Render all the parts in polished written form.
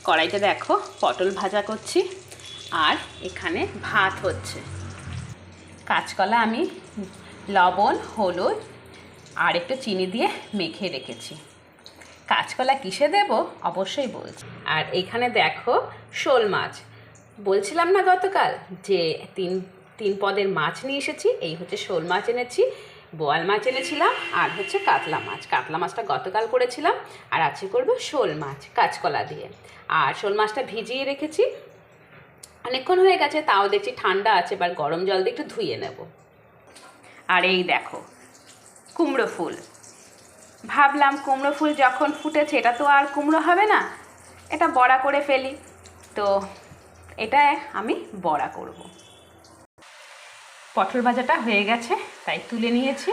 কড়াইতে দেখো পটল ভাজা করছি আর এখানে ভাত হচ্ছে। কাঁচকলা আমি লবণ, হলুদ আর একটু চিনি দিয়ে মেখে রেখেছি। কাঁচকলা কিসে দেব অবশ্যই বলছি। আর এখানে দেখো শোল মাছ, বলছিলাম না গতকাল যে তিন পদের মাছ নিয়ে এসেছি। এই হচ্ছে শোল মাছ এনেছি, বোয়াল মাছ এনেছিলাম আর হচ্ছে কাতলা মাছ। কাতলা মাছটা গতকাল করেছিলাম আর আজকে করবো শোল মাছ কাঁচকলা দিয়ে। আর শোল মাছটা ভিজিয়ে রেখেছি, অনেকক্ষণ হয়ে গেছে, তাও দেখছি ঠান্ডা আছে, এবার গরম জল দিয়ে একটু ধুয়ে নেব। আর এই দেখো কুমড়ো ফুল, ভাবলাম কুমড়ো ফুল যখন ফুটেছে এটা তো আর কুমড়ো হবে না, এটা বড়া করে ফেলি। তো এটা আমি বড়া করব। পটল ভাজাটা হয়ে গেছে তাই তুলে নিয়েছি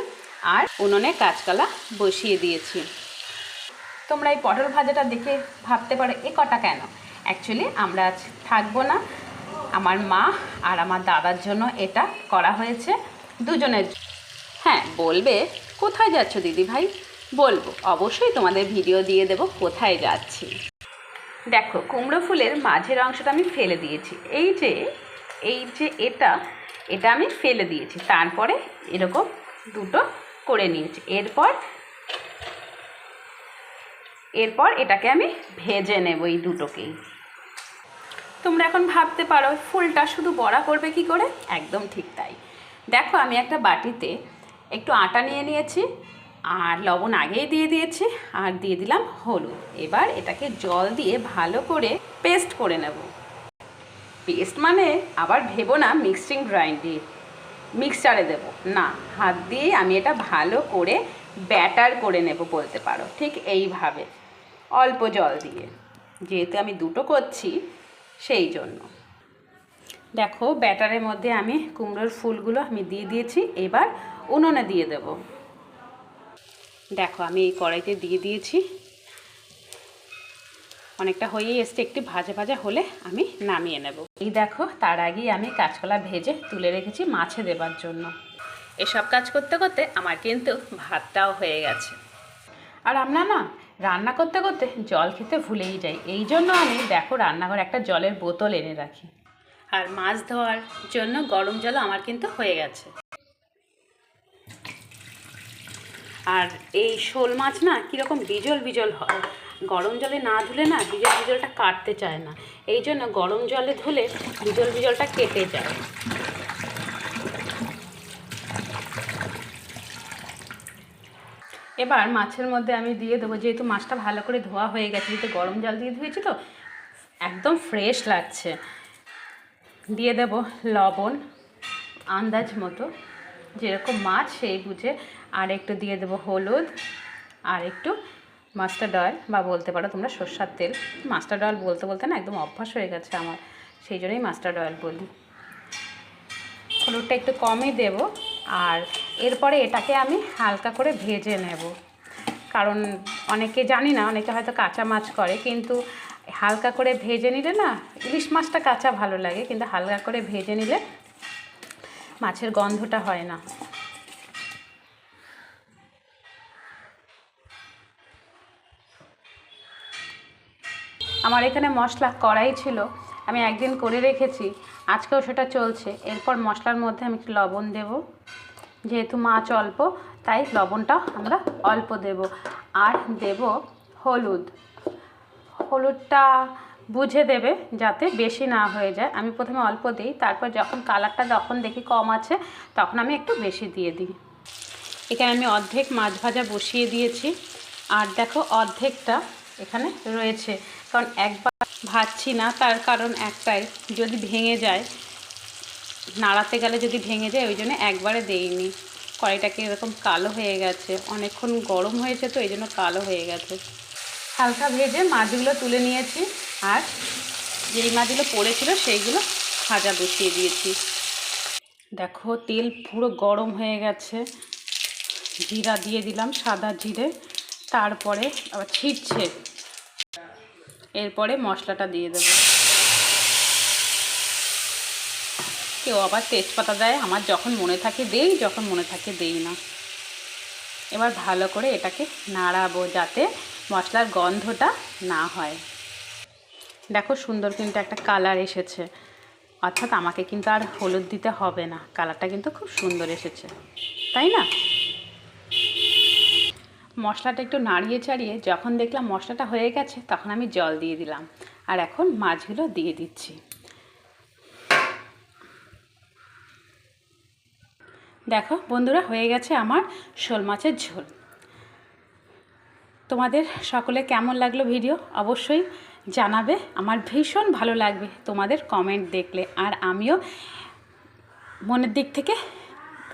আর উনুনে কাঁচকলা বসিয়ে দিয়েছি। তোমরা এই পটল ভাজাটা দেখে ভাবতে পারো এ কটা কেন। অ্যাকচুয়ালি আমরা আজ থাকবো না, আমার মা আর আমার দাদার জন্য এটা করা হয়েছে, দুজনের। হ্যাঁ বলবে কোথায় যাচ্ছ দিদি ভাই, বলবো অবশ্যই, তোমাদের ভিডিও দিয়ে দেব কোথায় যাচ্ছি। দেখো কুমড়ো ফুলের মাঝের অংশটা আমি ফেলে দিয়েছি, এই যে এটা আমি ফেলে দিয়েছি, তারপরে এরকম দুটো করে নিয়েছি। এরপর এটাকে আমি ভেজে নেব এই দুটোকেই। তোমরা এখন ভাবতে পারো ফুলটা শুধু বড়া করবে কি করে, একদম ঠিক তাই। দেখো আমি একটা বাটিতে একটু আটা নিয়ে নিয়েছি আর লবণ আগেই দিয়ে দিয়েছি আর দিয়ে দিলাম হলুদ। এবার এটাকে জল দিয়ে ভালো করে পেস্ট করে নেব। পেস্ট মানে আবার ভেবো না মিক্সচারে দেব না, হাত দিয়ে আমি এটা ভালো করে ব্যাটার করে নেব বলতে পারো, ঠিক এইভাবে অল্প জল দিয়ে, যেহেতু আমি দুটো করছি সেই জন্য। দেখো ব্যাটারের মধ্যে আমি কুমড়োর ফুলগুলো আমি দিয়ে দিয়েছি, এবার উনুনে দিয়ে দেব। দেখো আমি এই কড়াইতে দিয়ে দিয়েছি, অনেকটা হয়েই এসছে, একটু ভাজা ভাজা হলে আমি নামিয়ে নেব। এই দেখো তার আগেই আমি কাঁচকলা ভেজে তুলে রেখেছি মাছে দেবার জন্য। এসব কাজ করতে করতে আমার কিন্তু ভাতটাও হয়ে গেছে। আর আমরা না রান্না করতে করতে জল খেতে ভুলেই যাই, এই জন্য আমি দেখো রান্নাঘরে একটা জলের বোতল এনে রাখি। আর মাছ ধোয়ার জন্য গরম জলও আমার কিন্তু হয়ে গেছে। আর এই শোল মাছ না কীরকম বিজল বিজল হয়, গরম জলে না ধুলে না বিজলটা কাটতে চায় না, এই জন্য গরম জলে ধুলে বিজলটা কেটে যায়। এবার মাছের মধ্যে আমি দিয়ে দেবো, যেহেতু মাছটা ভালো করে ধোয়া হয়ে গেছে, যেহেতু গরম জল দিয়ে ধুয়েছি তো একদম ফ্রেশ লাগছে। দিয়ে দেব লবণ আন্দাজ মতো, যেরকম মাছ সেই বুঝে, আর একটু দিয়ে দেবো হলুদ আর একটু মাস্টার্ড অয়েল, বা বলতে পারো তোমরা সরষের তেল। মাস্টার্ড অয়েল বলতে বলতে না একদম অভ্যাস হয়ে গেছে আমার, সেই জন্যই মাস্টার্ড অয়েল বলি। হলুদটা একটু কমই দেব। আর এরপরে এটাকে আমি হালকা করে ভেজে নেব, কারণ অনেকে জানি না, অনেকে হয়তো কাঁচা মাছ করে, কিন্তু হালকা করে ভেজে নিলে না, ইলিশ মাছটা কাঁচা ভালো লাগে, কিন্তু হালকা করে ভেজে নিলে মাছের গন্ধটা হয় না। আমার এখানে মশলা কড়াই ছিল, আমি একদিন করে রেখেছি, আজকেও সেটা চলছে। এরপর মশলার মধ্যে আমি একটু লবণ দেব, যেহেতু মাছ অল্প তাই লবণটা আমরা অল্প দেব। আর দেব হলুদটা বুঝে দেবে যাতে বেশি না হয়ে যায়। আমি প্রথমে অল্প দিই, তারপর যখন কালারটা যখন দেখি কম আছে তখন আমি একটু বেশি দিয়ে দিই। এখানে আমি অর্ধেক মাছ ভাজা বসিয়ে দিয়েছি, আর দেখো অর্ধেকটা এখানে রয়েছে, কারণ একবার ভাজছি না, তার কারণ একটাই, যদি ভেঙে যায়, নাড়াতে গেলে যদি ভেঙে যায়, ওই জন্য একবারে দেইনি। কড়াইটাকে এরকম কালো হয়ে গেছে, অনেকক্ষণ গরম হয়েছে তো এই জন্য কালো হয়ে গেছে। হালকা ভেজে মাছগুলো তুলে নিয়েছি, আর যেই মাছগুলো পড়েছিল সেইগুলো ভাজা বসিয়ে দিয়েছি। দেখো তেল পুরো গরম হয়ে গেছে, জিরা দিয়ে দিলাম, সাদা জিরে, তারপরে আবার ছিটছে, এরপরে মশলাটা দিয়ে দেবো। কেউ আবার তেজপাতা দেয়, আমার যখন মনে থাকে দেই, যখন মনে থাকে দেই না। এবার ভালো করে এটাকে নাড়াবো যাতে মশলার গন্ধটা না হয়। দেখো সুন্দর কিন্তু একটা কালার এসেছে, অর্থাৎ আমাকে কিন্তু আর হলুদ দিতে হবে না, কালারটা কিন্তু খুব সুন্দর এসেছে, তাই না? মশলাটা একটু নাড়িয়ে চাড়িয়ে যখন দেখলাম মশলাটা হয়ে গেছে তখন আমি জল দিয়ে দিলাম, আর এখন মাছগুলো দিয়ে দিচ্ছি। দেখো বন্ধুরা, হয়ে গেছে আমার শোল মাছের ঝোল। তোমাদের সকলে কেমন লাগলো ভিডিও অবশ্যই জানাবে, আমার ভীষণ ভালো লাগবে তোমাদের কমেন্ট দেখলে, আর আমিও মনের দিক থেকে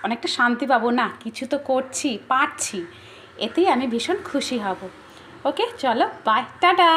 অনেকটা শান্তি পাবো, না কিছু তো করছি, পারছি, এতেই আমি ভীষণ খুশি হব। ওকে, চলো বাই, টাটা।